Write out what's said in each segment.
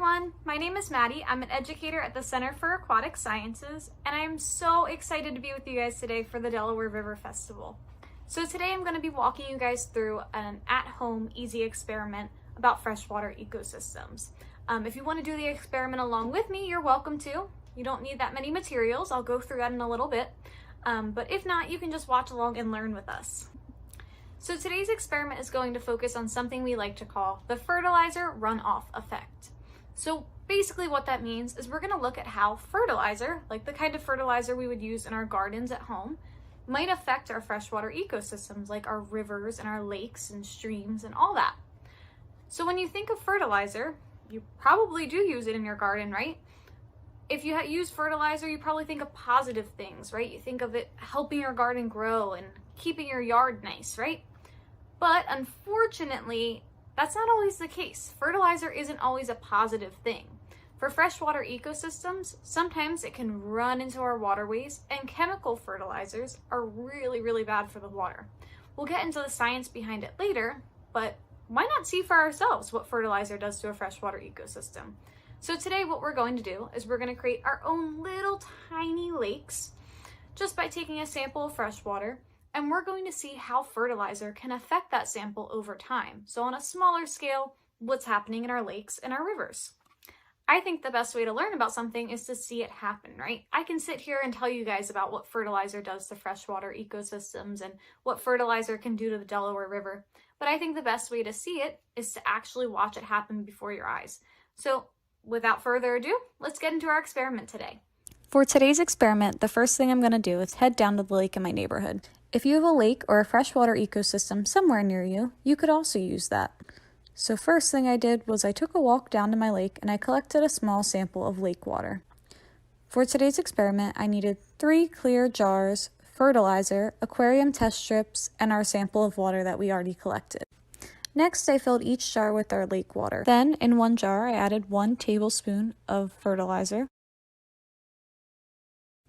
everyone, my name is Maddie. I'm an educator at the Center for Aquatic Sciences, and I am so excited to be with you guys today for the Delaware River Festival. So today I'm going to be walking you guys through an at-home easy experiment about freshwater ecosystems. If you want to do the experiment along with me, you're welcome to. You don't need that many materials. I'll go through that in a little bit. But if not, you can just watch along and learn with us. So today's experiment is going to focus on something we like to call the fertilizer runoff effect. So basically what that means is we're going to look at how fertilizer, like the kind of fertilizer we would use in our gardens at home, might affect our freshwater ecosystems like our rivers and our lakes and streams and all that. So when you think of fertilizer, you probably do use it in your garden, right? If you use fertilizer, you probably think of positive things, right? You think of it helping your garden grow and keeping your yard nice, right? But unfortunately, that's not always the case. Fertilizer isn't always a positive thing. For freshwater ecosystems, sometimes it can run into our waterways, and chemical fertilizers are really, really bad for the water. We'll get into the science behind it later, but why not see for ourselves what fertilizer does to a freshwater ecosystem? So today what we're going to do is we're going to create our own little tiny lakes just by taking a sample of fresh water, and we're going to see how fertilizer can affect that sample over time. So on a smaller scale, what's happening in our lakes and our rivers. I think the best way to learn about something is to see it happen, right? I can sit here and tell you guys about what fertilizer does to freshwater ecosystems and what fertilizer can do to the Delaware River, but I think the best way to see it is to actually watch it happen before your eyes. So without further ado, let's get into our experiment today. For today's experiment, the first thing I'm going to do is head down to the lake in my neighborhood. If you have a lake or a freshwater ecosystem somewhere near you, you could also use that. So first thing I did was I took a walk down to my lake and I collected a small sample of lake water. For today's experiment, I needed 3 clear jars, fertilizer, aquarium test strips, and our sample of water that we already collected. Next, I filled each jar with our lake water. Then, in one jar, I added 1 tablespoon of fertilizer.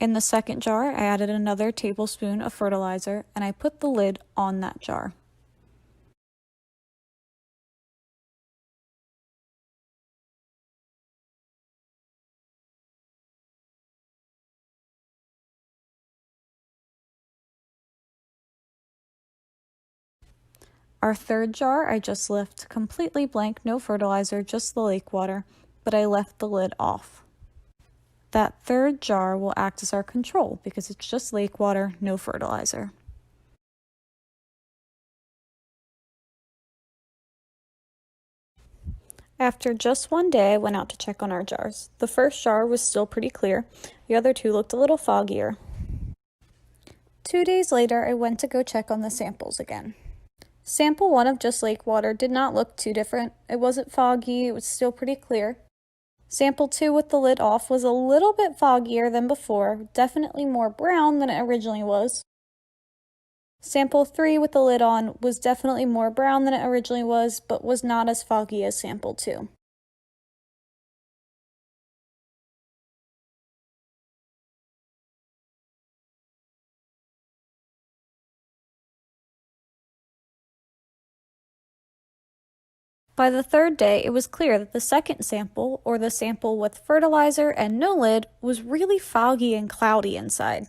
In the second jar, I added another tablespoon of fertilizer, and I put the lid on that jar. Our third jar, I just left completely blank, no fertilizer, just the lake water, but I left the lid off. That third jar will act as our control because it's just lake water, no fertilizer. After just one day, I went out to check on our jars. The first jar was still pretty clear. The other 2 looked a little foggier. 2 days later, I went to go check on the samples again. Sample 1 of just lake water did not look too different. It wasn't foggy, it was still pretty clear. Sample 2 with the lid off was a little bit foggier than before, definitely more brown than it originally was. Sample 3 with the lid on was definitely more brown than it originally was, but was not as foggy as sample 2. By the third day, it was clear that the second sample, or the sample with fertilizer and no lid, was really foggy and cloudy inside.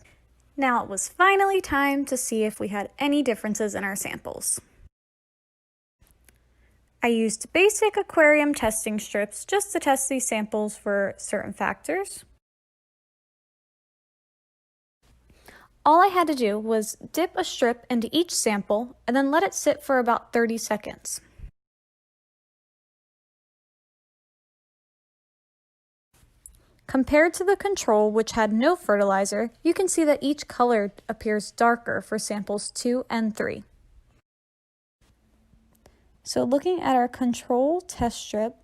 Now it was finally time to see if we had any differences in our samples. I used basic aquarium testing strips just to test these samples for certain factors. All I had to do was dip a strip into each sample and then let it sit for about 30 seconds. Compared to the control, which had no fertilizer, you can see that each color appears darker for samples 2 and 3. So looking at our control test strip,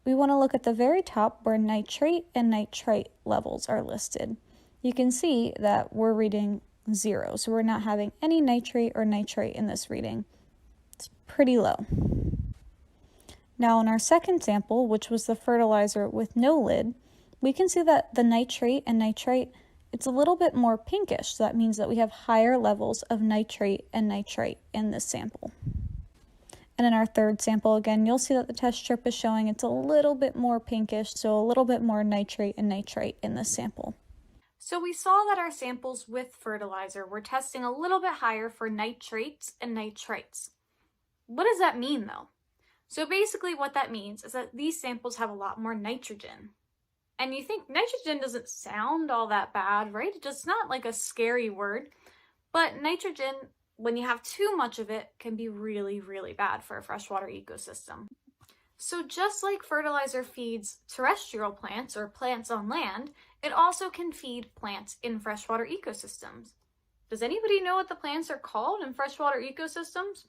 we want to look at the very top where nitrate and nitrite levels are listed. You can see that we're reading 0, so we're not having any nitrate or nitrite in this reading. It's pretty low. Now in our second sample, which was the fertilizer with no lid, we can see that the nitrate and nitrite, it's a little bit more pinkish. So that means that we have higher levels of nitrate and nitrite in this sample. And in our third sample, again, you'll see that the test strip is showing it's a little bit more pinkish, so a little bit more nitrate and nitrite in this sample. So we saw that our samples with fertilizer were testing a little bit higher for nitrates and nitrites. What does that mean though? So basically what that means is that these samples have a lot more nitrogen. And you think nitrogen doesn't sound all that bad, right? It's just not like a scary word. But nitrogen, when you have too much of it, can be really, really bad for a freshwater ecosystem. So just like fertilizer feeds terrestrial plants or plants on land, it also can feed plants in freshwater ecosystems. Does anybody know what the plants are called in freshwater ecosystems?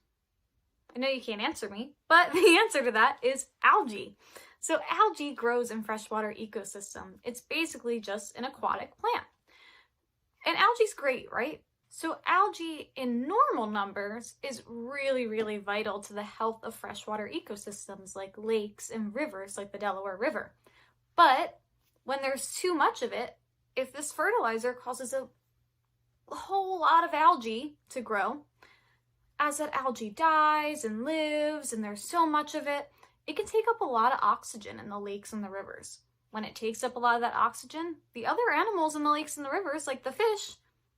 I know you can't answer me, but the answer to that is algae. So algae grows in freshwater ecosystem. It's basically just an aquatic plant. And algae's great, right? So algae in normal numbers is really, really vital to the health of freshwater ecosystems like lakes and rivers like the Delaware River. But when there's too much of it, if this fertilizer causes a whole lot of algae to grow, as that algae dies and lives and there's so much of it, it can take up a lot of oxygen in the lakes and the rivers. When it takes up a lot of that oxygen, the other animals in the lakes and the rivers, like the fish,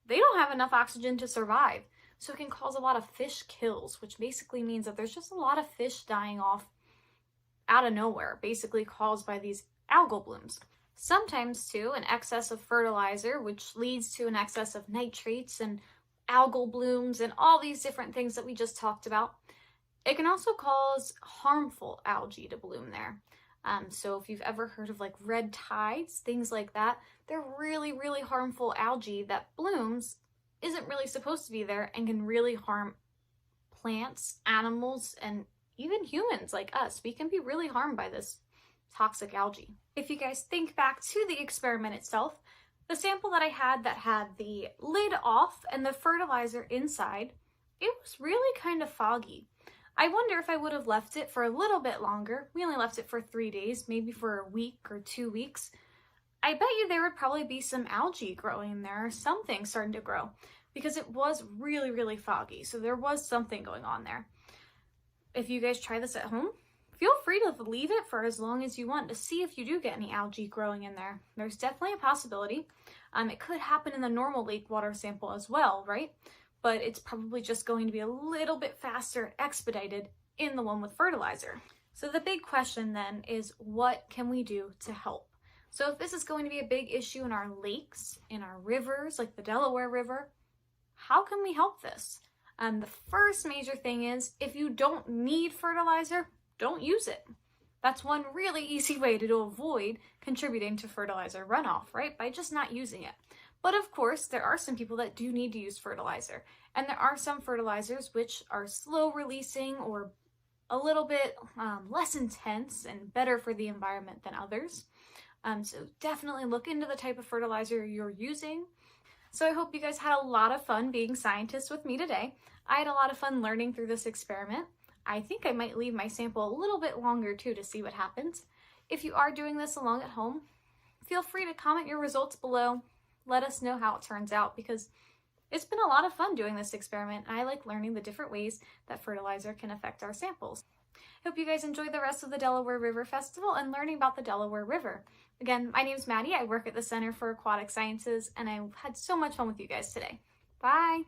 they don't have enough oxygen to survive. So it can cause a lot of fish kills, which basically means that there's just a lot of fish dying off out of nowhere, basically caused by these algal blooms. Sometimes too, an excess of fertilizer, which leads to an excess of nitrates and algal blooms and all these different things that we just talked about, it can also cause harmful algae to bloom there. So if you've ever heard of like red tides, things like that, they're really, really harmful algae that blooms, isn't really supposed to be there, and can really harm plants, animals, and even humans like us. We can be really harmed by this toxic algae. If you guys think back to the experiment itself, the sample that I had that had the lid off and the fertilizer inside, it was really kind of foggy. I wonder if I would have left it for a little bit longer. We only left it for 3 days, maybe for a week or 2 weeks. I bet you there would probably be some algae growing in there or something starting to grow because it was really, really foggy. So there was something going on there. If you guys try this at home, feel free to leave it for as long as you want to see if you do get any algae growing in there. There's definitely a possibility. It could happen in the normal lake water sample as well, right? But it's probably just going to be a little bit faster, expedited in the one with fertilizer. So the big question then is, what can we do to help? So if this is going to be a big issue in our lakes, in our rivers, like the Delaware River, how can we help this? The first major thing is, if you don't need fertilizer, don't use it. That's one really easy way to avoid contributing to fertilizer runoff, right? By just not using it. But of course, there are some people that do need to use fertilizer. And there are some fertilizers which are slow releasing or a little bit less intense and better for the environment than others. So definitely look into the type of fertilizer you're using. So I hope you guys had a lot of fun being scientists with me today. I had a lot of fun learning through this experiment. I think I might leave my sample a little bit longer too to see what happens. If you are doing this along at home, feel free to comment your results below. Let us know how it turns out because it's been a lot of fun doing this experiment. I like learning the different ways that fertilizer can affect our samples. Hope you guys enjoy the rest of the Delaware River Festival and learning about the Delaware River. Again, my name is Maddie. I work at the Center for Aquatic Sciences and I had so much fun with you guys today. Bye!